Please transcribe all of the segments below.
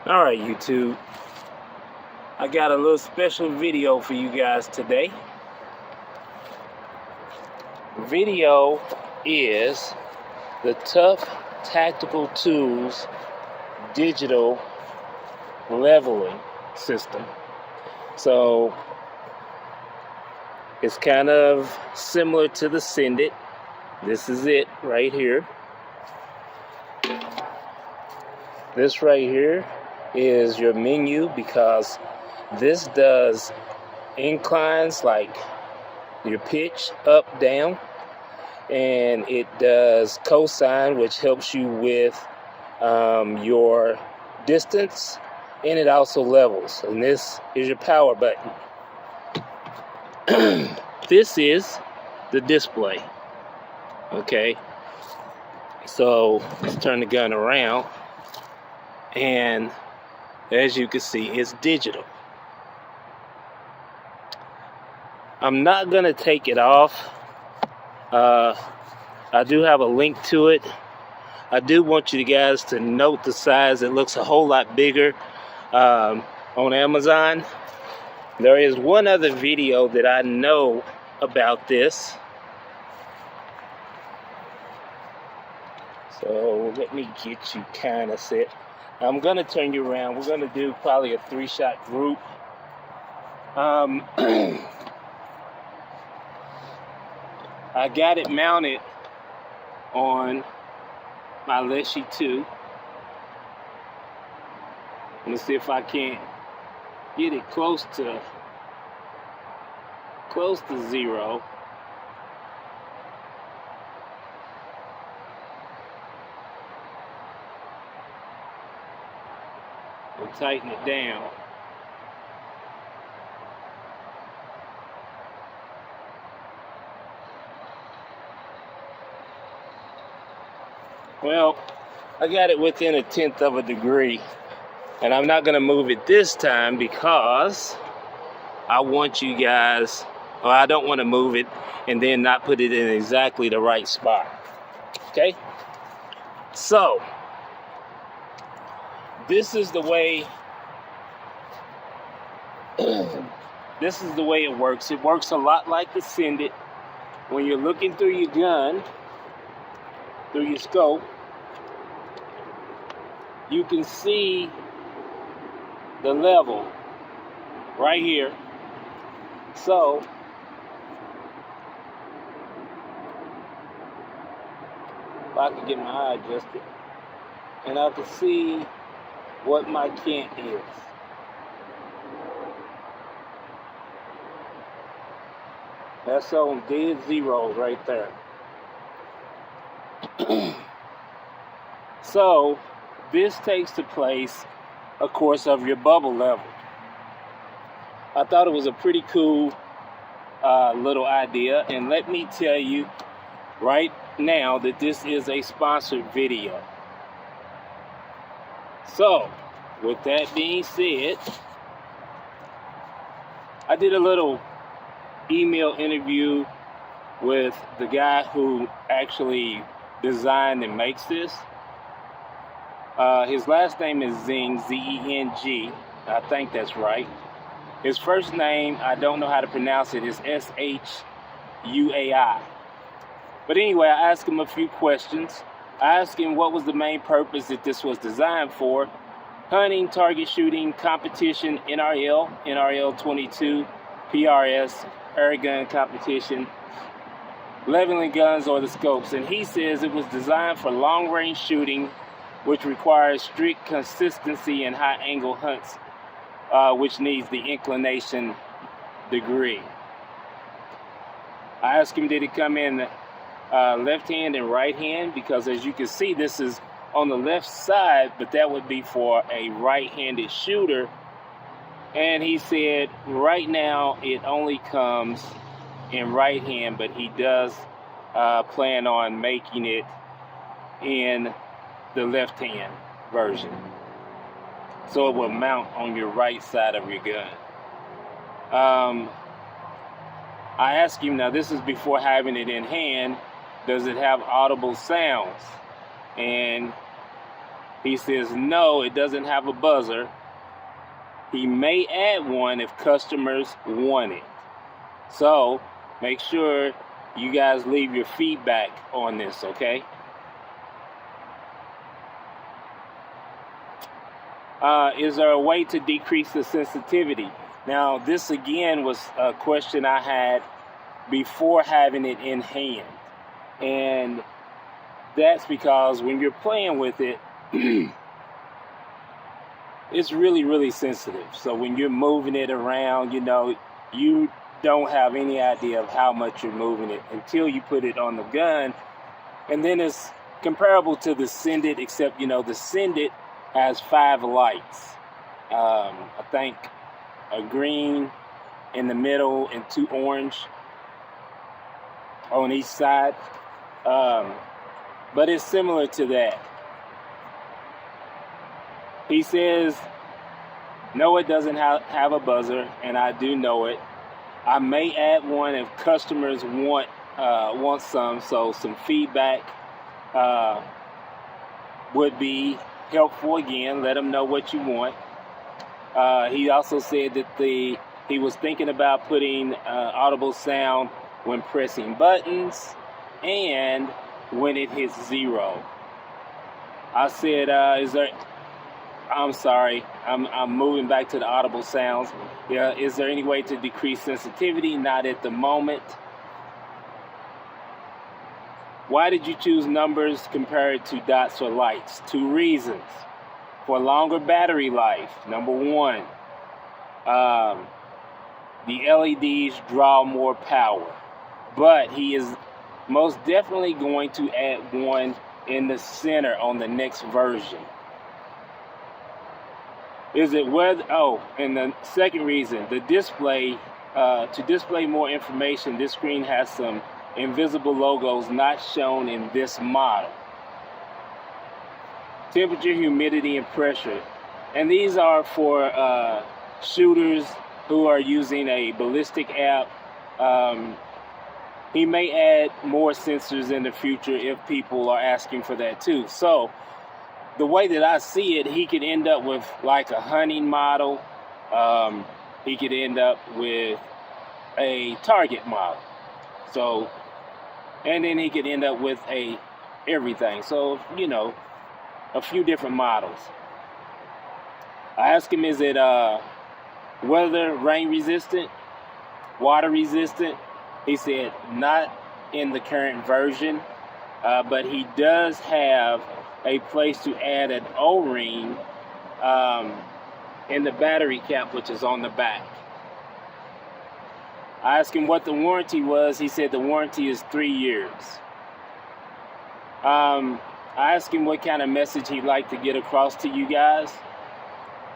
Alright, YouTube, I got a little special video for you guys today. Video is the Tough Tactical Tools digital leveling system. So it's kind of similar to the Send It. This is it right here. This right here is your menu, because this does inclines like your pitch up, down, and it does cosine, which helps you with your distance, and it also levels. And this is your power button. This is the display. Okay, so let's turn the gun around, and as you can see, it's digital. I'm not gonna take it off. I do have a link to it. I do want you guys to note the size. It looks a whole lot bigger on Amazon. There is one other video that I know about this. So let me get you kind of set. I'm gonna turn you around. We're gonna do probably a 3-shot group. I got it mounted on my Leshy 2. Let me see if I can't get it close to zero. And tighten it down. Well, I got it within 1/10 of a degree, and I'm not gonna move it this time because I want you guys, or I don't want to move it and then not put it in exactly the right spot. Okay, so this is the way this is the way it works. It works a lot like the Send It. When you're looking through your gun, through your scope, you can see the level right here. So if I can get my eye adjusted, and I can see what my cant is. That's on dead zero right there. So this takes the place, of course, of your bubble level. I thought it was a pretty cool little idea, and let me tell you right now that this is a sponsored video. So with that being said, I did a little email interview with the guy who actually designed and makes this. His last name is Zeng, Z-E-N-G. I think that's right. His first name, I don't know how to pronounce it, is S-H-U-A-I. But anyway, I asked him a few questions. I asked him what was the main purpose that this was designed for. Hunting, target shooting, competition, NRL, NRL 22, PRS, air gun competition, leveling guns, or the scopes. And he says it was designed for long-range shooting, which requires strict consistency in high-angle hunts, which needs the inclination degree. I asked him, did it come in left hand and right hand? Because as you can see, this is on the left side, but that would be for a right-handed shooter. And he said right now it only comes in right hand, but he does plan on making it in the left hand version, so it will mount on your right side of your gun. I asked him, now this is before having it in hand, does it have audible sounds? And He says, no, it doesn't have a buzzer. He may add one if customers want it. So make sure you guys leave your feedback on this, okay? Is there a way to decrease the sensitivity? Now, this again was a question I had before having it in hand. And that's because when you're playing with it, it's really, really sensitive. So when you're moving it around, you don't have any idea of how much you're moving it until you put it on the gun. And then it's comparable to the Send It, except, the Send It has 5 lights. I think a green in the middle and 2 orange on each side. But it's similar to that. He says, no, it doesn't have a buzzer, and I do know it. I may add one if customers want some, so some feedback would be helpful. Again, let them know what you want. He also said that he was thinking about putting audible sound when pressing buttons and when it hits 0. I said, I'm sorry, I'm moving back to the audible sounds. Yeah, is there any way to decrease sensitivity? Not at the moment. Why did you choose numbers compared to dots or lights? 2 reasons. For longer battery life, number 1, the LEDs draw more power. But he is most definitely going to add one in the center on the next version. Is it whether, and the second reason, the display, to display more information, this screen has some invisible logos not shown in this model. Temperature, humidity, and pressure. And these are for shooters who are using a ballistic app. He may add more sensors in the future if people are asking for that too. So the way that I see it, he could end up with like a hunting model. He could end up with a target model. So, and then he could end up with a everything. So, a few different models. I asked him, is it weather, rain resistant, water resistant? He said not in the current version, but he does have a place to add an O-ring in the battery cap, which is on the back. I asked him what the warranty was. He said the warranty is 3 years. I asked him what kind of message he'd like to get across to you guys.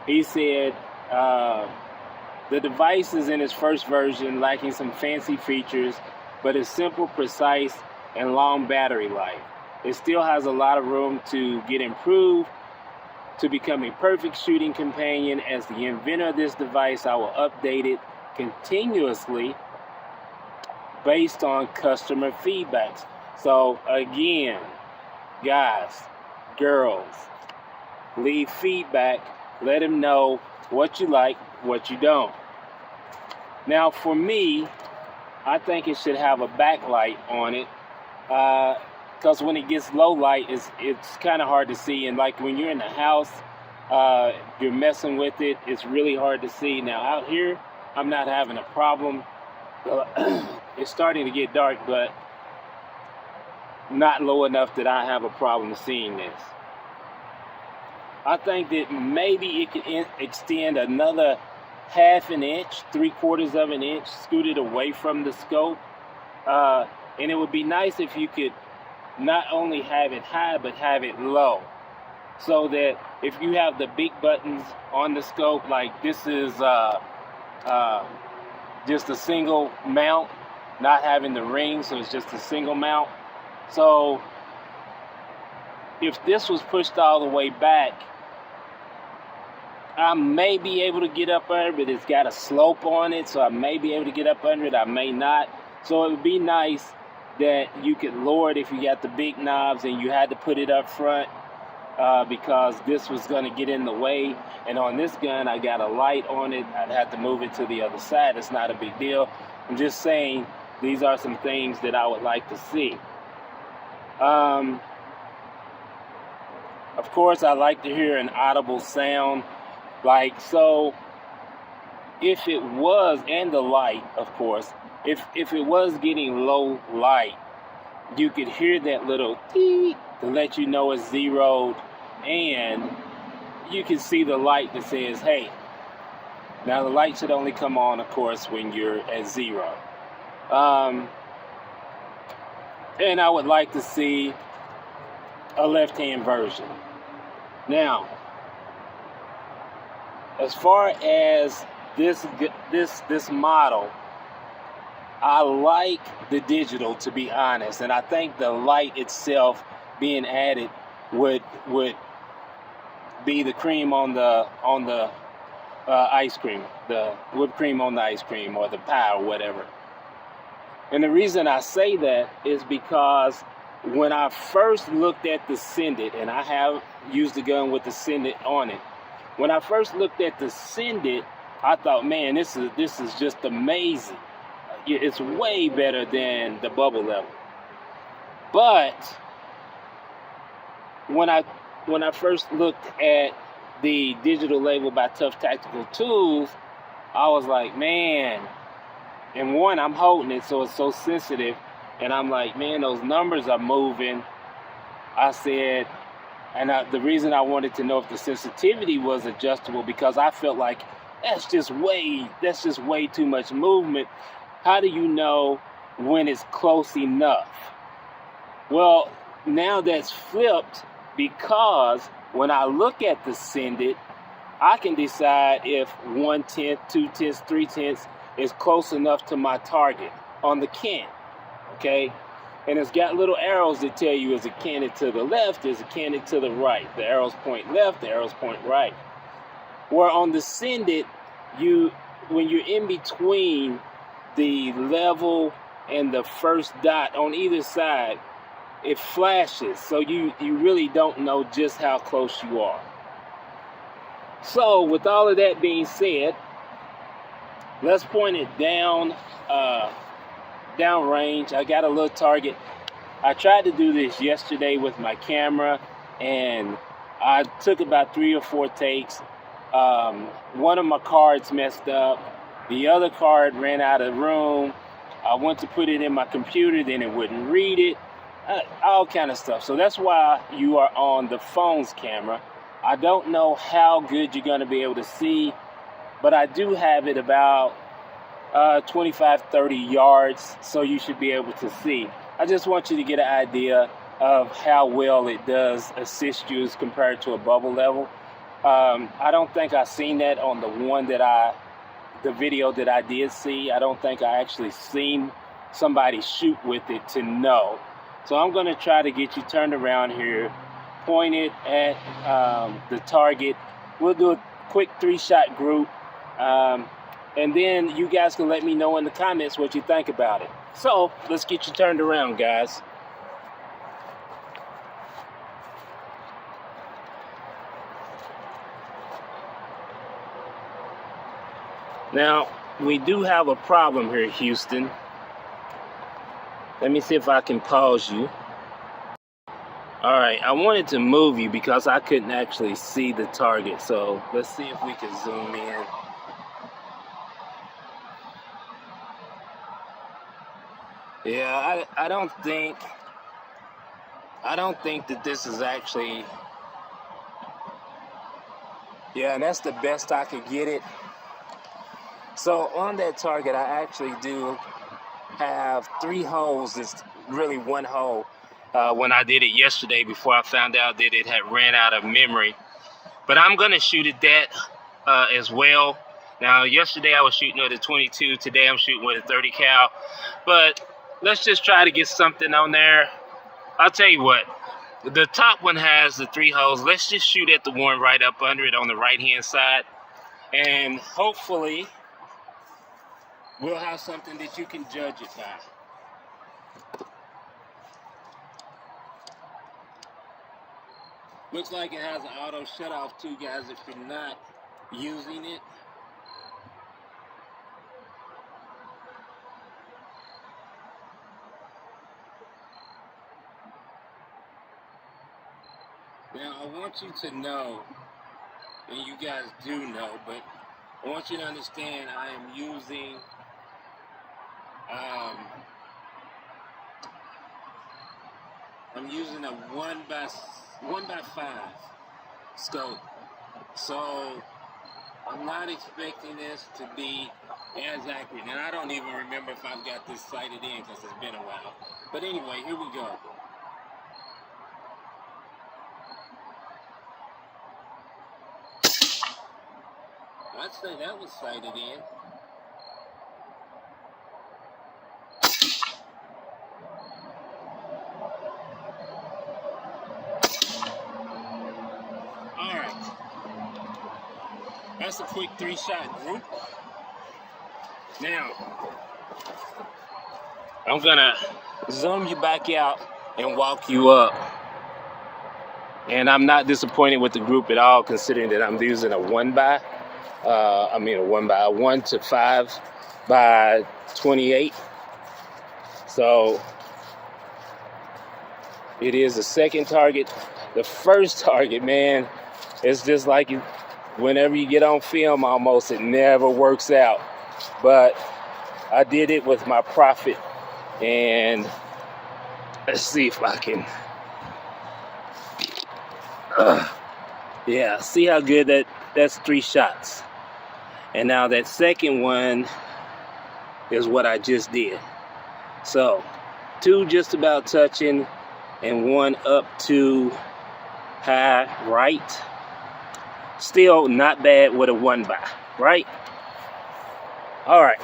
He said the device is in its first version, lacking some fancy features, but is simple, precise, and long battery life. It still has a lot of room to get improved to become a perfect shooting companion. As the inventor of this device, I will update it continuously based on customer feedbacks. So again, guys, girls, leave feedback. Let them know what you like, what you don't. Now for me, I think it should have a backlight on it. Because when it gets low light, it's kind of hard to see. And like when you're in the house, you're messing with it, it's really hard to see. Now out here, I'm not having a problem. It's starting to get dark, but not low enough that I have a problem seeing this. I think that maybe it could extend another 1/2 inch, 3/4 of an inch, scoot it away from the scope. And it would be nice if you could not only have it high, but have it low. So that if you have the big buttons on the scope, like this is just a single mount, not having the ring, so it's just a single mount. So if this was pushed all the way back, I may be able to get up under it, but it's got a slope on it, so I may be able to get up under it, I may not. So it would be nice that you could lower it if you got the big knobs and you had to put it up front. because this was going to get in the way. And on this gun, I got a light on it. I'd have to move it to the other side. It's not a big deal. I'm just saying these are some things that I would like to see. Of course, I like to hear an audible sound. Like, so if it was, and the light, of course, if it was getting low light, you could hear that little beep to let you know it's zeroed, and you can see the light that says, hey. Now the light should only come on, of course, when you're at 0. And I would like to see a left-hand version. Now, as far as this model, I like the digital, to be honest, and I think the light itself being added would be the cream on the ice cream, the whipped cream on the ice cream, or the pie, or whatever. And the reason I say that is because when I first looked at the Send It, and I have used the gun with the Send It on it, when I first looked at the Send It, I thought, man, this is just amazing. It's way better than the bubble level. But when I first looked at the digital label by Tough Tactical Tools, I was like, man, and one, I'm holding it, so it's so sensitive, and I'm like, man, those numbers are moving. I said, and the reason I wanted to know if the sensitivity was adjustable, because I felt like that's just way too much movement. How do you know when it's close enough? Well, now that's flipped, because when I look at the Send It, I can decide if 1/10, 2/10, 3/10 is close enough to my target on the can, okay? And it's got little arrows that tell you, is it canted to the left, is it canted to the right? The arrows point left, the arrows point right. Where on the Send It, when you're in between the level and the first dot on either side, it flashes, so you really don't know just how close you are. So with all of that being said, let's point it down range. I got a little target. I tried to do this yesterday with my camera, and I took about 3 or 4 takes. One of my cards messed up. The other card ran out of room. I went to put it in my computer, then it wouldn't read it. All kind of stuff. So that's why you are on the phone's camera. I don't know how good you're going to be able to see, but I do have it about 25-30 yards, so you should be able to see. I just want you to get an idea of how well it does assist you as compared to a bubble level. I don't think I seen that on the video that I did see. I don't think I actually seen somebody shoot with it to know. So I'm going to try to get you turned around here, point it at the target. We'll do a quick 3-shot group, and then you guys can let me know in the comments what you think about it. So let's get you turned around, guys. Now, we do have a problem here, Houston. Let me see if I can pause you. All right, I wanted to move you because I couldn't actually see the target. So let's see if we can zoom in. Yeah, I don't think that this is actually, yeah, and that's the best I could get it. So on that target, I actually do have 3 holes. It's really 1 hole. When I did it yesterday, before I found out that it had ran out of memory. But I'm gonna shoot at that as well. Now, yesterday I was shooting with a 22. Today I'm shooting with a 30 cal. But let's just try to get something on there. I'll tell you what. The top one has the 3 holes. Let's just shoot at the one right up under it on the right-hand side. And hopefully we'll have something that you can judge it by. Looks like it has an auto shut off too, guys, if you're not using it. Now, I want you to know, and you guys do know, but I want you to understand I am using a 1x5 scope. So I'm not expecting this to be as accurate. And I don't even remember if I've got this sighted in because it's been a while. But anyway, here we go. I'd say that was sighted in. Alright. That's a quick 3-shot group. Now, I'm gonna zoom you back out and walk you up. And I'm not disappointed with the group at all, considering that I'm using a 1 to 5 by 28. So it is the second target. The first target, man, it's just like whenever you get on film, almost it never works out. But I did it with my Prophet, and let's see if I can. Yeah, see how good that's 3 shots. And now that second one is what I just did. So 2 just about touching and 1 up to high right. Still not bad with a 1 by, right? All right.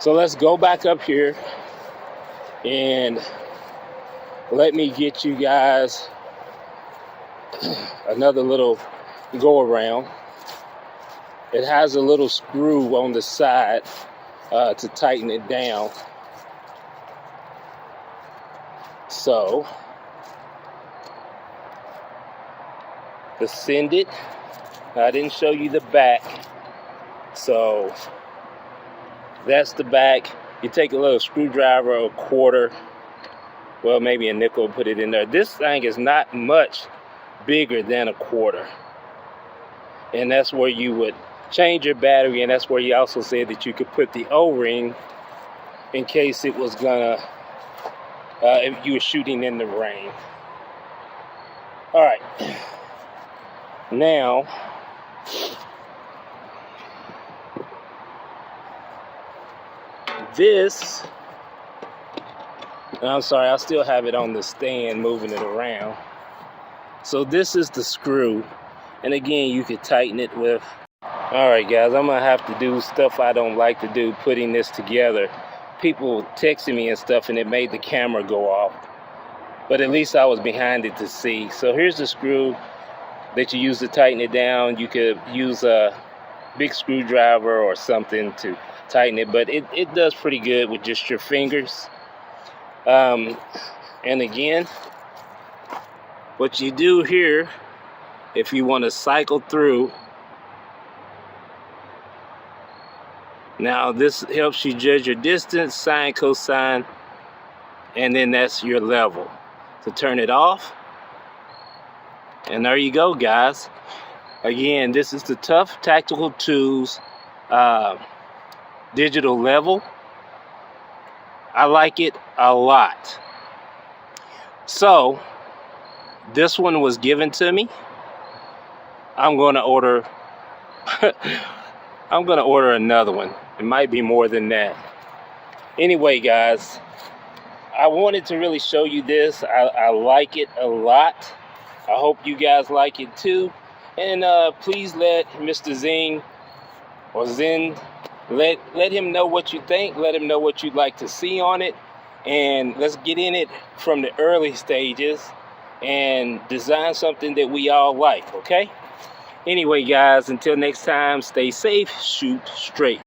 So let's go back up here and let me get you guys another little go around. It has a little screw on the side to tighten it down. So ascend it. I didn't show you the back. So that's the back. You take a little screwdriver, a quarter, well, maybe a nickel, put it in there. This thing is not much bigger than a quarter. And that's where you would change your battery, and that's where you also said that you could put the O-ring in case it was gonna, if you were shooting in the rain. All right. Now, this, I'm sorry, I still have it on the stand moving it around. So this is the screw, and again, you could tighten it with. All right, guys, I'm gonna have to do stuff I don't like to do, putting this together. People texting me and stuff, and it made the camera go off. But at least I was behind it to see. So here's the screw that you use to tighten it down. You could use a big screwdriver or something to tighten it, but it does pretty good with just your fingers. And again, what you do here, if you want to cycle through, now this helps you judge your distance, sine, cosine, and then that's your level. To turn it off, and there you go, guys. Again, this is the Tough Tactical Tools digital level. I like it a lot. So this one was given to me. I'm going to order I'm going to order another one. It might be more than that. Anyway, guys, I wanted to really show you this. I like it a lot. I hope you guys like it too. And please let Mr. Zing or Zen, let him know what you think. Let him know what you'd like to see on it. And let's get in it from the early stages and design something that we all like, okay? Anyway, guys, until next time, stay safe, shoot straight.